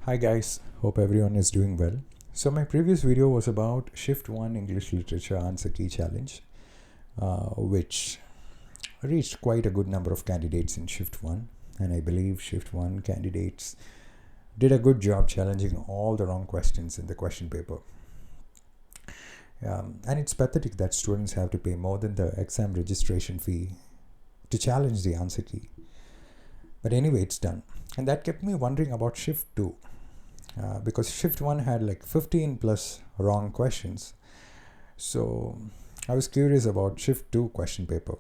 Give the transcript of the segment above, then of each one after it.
Hi guys, hope everyone is doing well. So my previous video was about Shift 1 English Literature Answer Key Challenge, which reached quite a good number of candidates in Shift 1, and I believe Shift 1 candidates did a good job challenging all the wrong questions in the question paper. And it's pathetic that students have to pay more than the exam registration fee to challenge the answer key. But anyway, it's done. And that kept me wondering about Shift 2. Because Shift 1 had like 15 plus wrong questions. So I was curious about Shift 2 question paper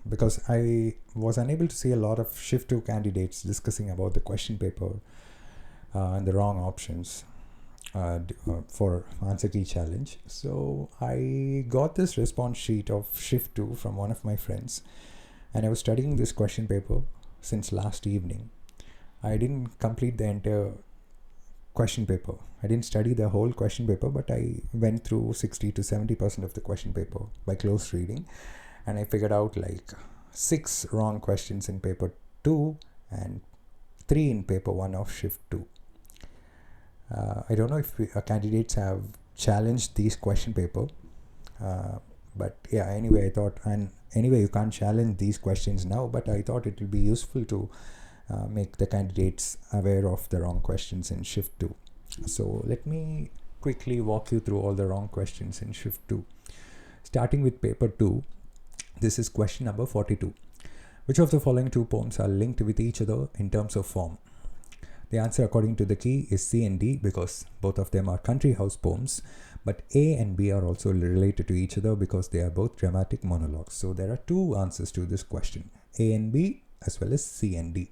because I was unable to see a lot of Shift 2 candidates discussing about the question paper and the wrong options for answer key challenge. So I got this response sheet of Shift 2 from one of my friends, and I was studying this question paper since last evening. I didn't complete the entire question paper. I didn't study the whole question paper, but I went through 60 to 70% of the question paper by close reading, and I figured out like 6 wrong questions in paper 2 and 3 in paper 1 of Shift 2. I don't know if candidates have challenged these question paper, but yeah, anyway, I thought, and anyway, you can't challenge these questions now, but I thought it would be useful to make the candidates aware of the wrong questions in Shift 2. So let me quickly walk you through all the wrong questions in Shift 2. Starting with paper 2, this is question number 42. Which of the following 2 poems are linked with each other in terms of form? The answer according to the key is C and D because both of them are country house poems, but A and B are also related to each other because they are both dramatic monologues. So there are 2 answers to this question, A and B as well as C and D.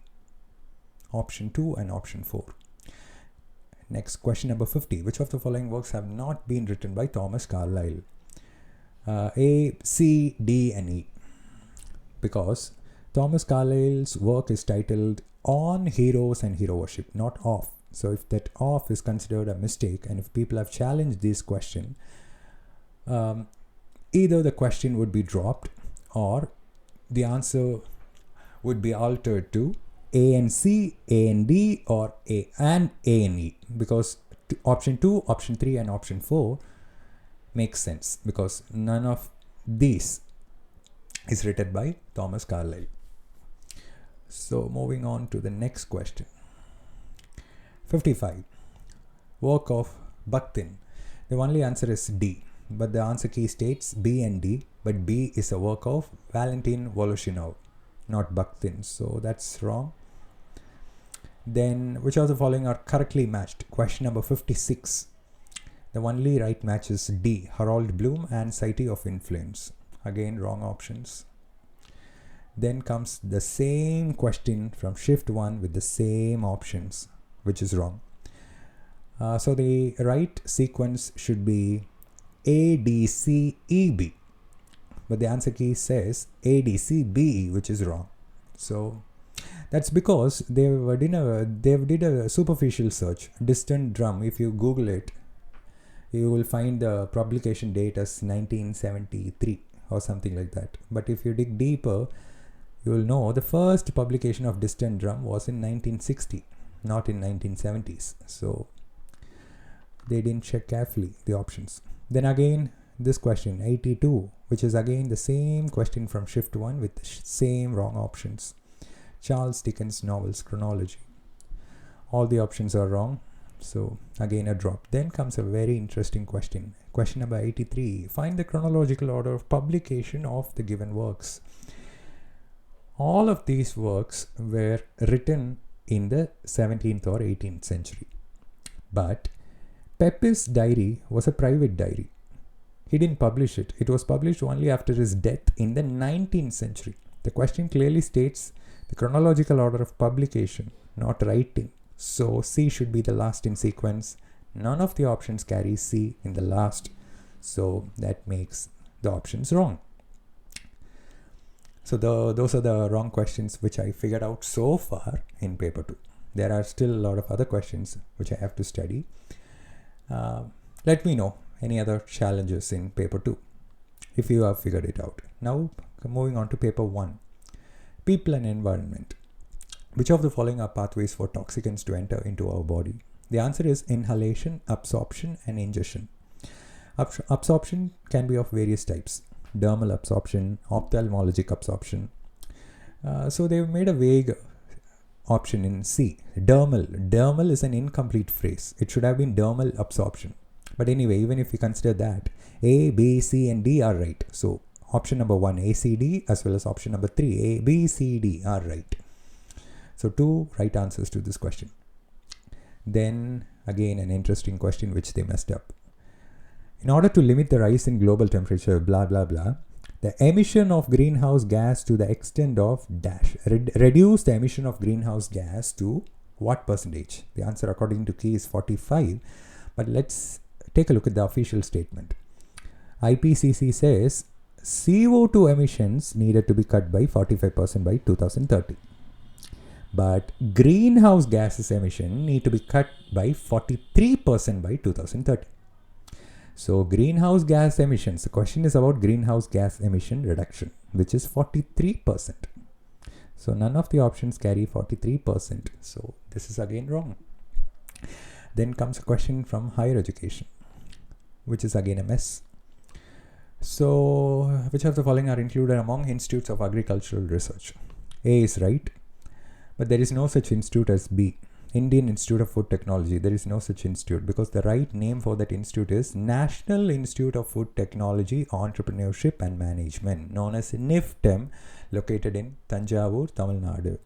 Option 2 and option 4. Next, question number 50. Which of the following works have not been written by Thomas Carlyle? A, C, D, and E. Because Thomas Carlyle's work is titled On Heroes and Hero Worship, not Off. So if that off is considered a mistake, and if people have challenged this question, either the question would be dropped or the answer would be altered to A and C, A and D, or A and E, because option 2, option 3, and option 4 makes sense because none of these is written by Thomas Carlyle. So moving on to the next question. 55. Work of Bakhtin. The only answer is D, but the answer key states B and D, but B is a work of Valentin Voloshinov, not Bakhtin, so that's wrong. Then, which of the following are correctly matched? Question number 56. The only right match is D, Harold Bloom and City of Influence. Again, wrong options. Then comes the same question from Shift 1 with the same options, which is wrong. So the right sequence should be A, D, C, E, B. But the answer key says A, D, C, B, E, which is wrong. So that's because they did a superficial search, distant drum. If you Google it, you will find the publication date as 1973 or something like that. But if you dig deeper, you will know the first publication of distant drum was in 1960, not in 1970s. So they didn't check carefully the options. Then again, this question 82, which is again the same question from Shift 1 with the same wrong options. Charles Dickens novels chronology. All the options are wrong, so again a drop. Then comes a very interesting question. Question number 83. Find the chronological order of publication of the given works. All of these works were written in the 17th or 18th century. But Pepys' diary was a private diary. He didn't publish it. It was published only after his death in the 19th century. The question clearly states the chronological order of publication, not writing. So C should be the last in sequence. None of the options carry C in the last. So that makes the options wrong. So those are the wrong questions which I figured out so far in paper 2. There are still a lot of other questions which I have to study. Let me know any other challenges in paper 2 if you have figured it out. Now moving on to paper 1. People and environment. Which of the following are pathways for toxicants to enter into our body? The answer is inhalation, absorption, and ingestion. Absorption can be of various types: dermal absorption, ophthalmologic absorption. So they've made a vague option in C. Dermal. Dermal is an incomplete phrase. It should have been dermal absorption. But anyway, even if we consider that, A, B, C, and D are right. So option number 1, A, C, D, as well as option number 3, A, B, C, D are right. So 2 right answers to this question. Then again, an interesting question which they messed up. In order to limit the rise in global temperature, blah, blah, blah, the emission of greenhouse gas to the extent of dash. Reduce the emission of greenhouse gas to what percentage? The answer according to Key is 45. But let's take a look at the official statement. IPCC says CO2 emissions needed to be cut by 45% by 2030. But greenhouse gases emission need to be cut by 43% by 2030. So greenhouse gas emissions, the question is about greenhouse gas emission reduction, which is 43%. So none of the options carry 43%. So this is again wrong. Then comes a question from higher education, which is again a mess. So which of the following are included among institutes of agricultural research? A is right, but there is no such institute as B. Indian Institute of Food Technology. There is no such institute because the right name for that institute is National Institute of Food Technology, Entrepreneurship and Management, known as NIFTEM, located in Tanjavur, Tamil Nadu.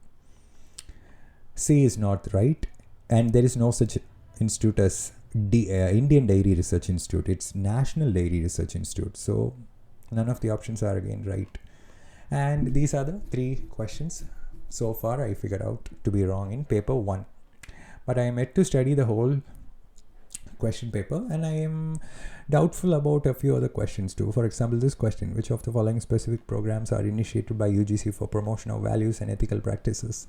C is not right, and there is no such institute as Indian Dairy Research Institute. It's National Dairy Research Institute. So none of the options are again right. And these are the 3 questions so far I figured out to be wrong in paper 1. But I am yet to study the whole question paper, and I am doubtful about a few other questions too. For example, this question: which of the following specific programs are initiated by UGC for promotion of values and ethical practices?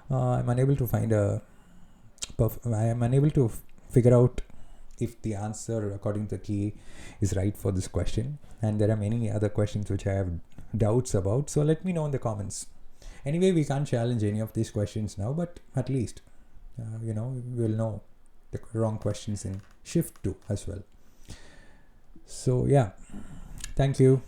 I'm unable to figure out if the answer according to the Key is right for this question, and there are many other questions which I have doubts about. So let me know in the comments. Anyway, we can't challenge any of these questions now, but at least we'll know the wrong questions in shift 2 as well. So yeah, thank you.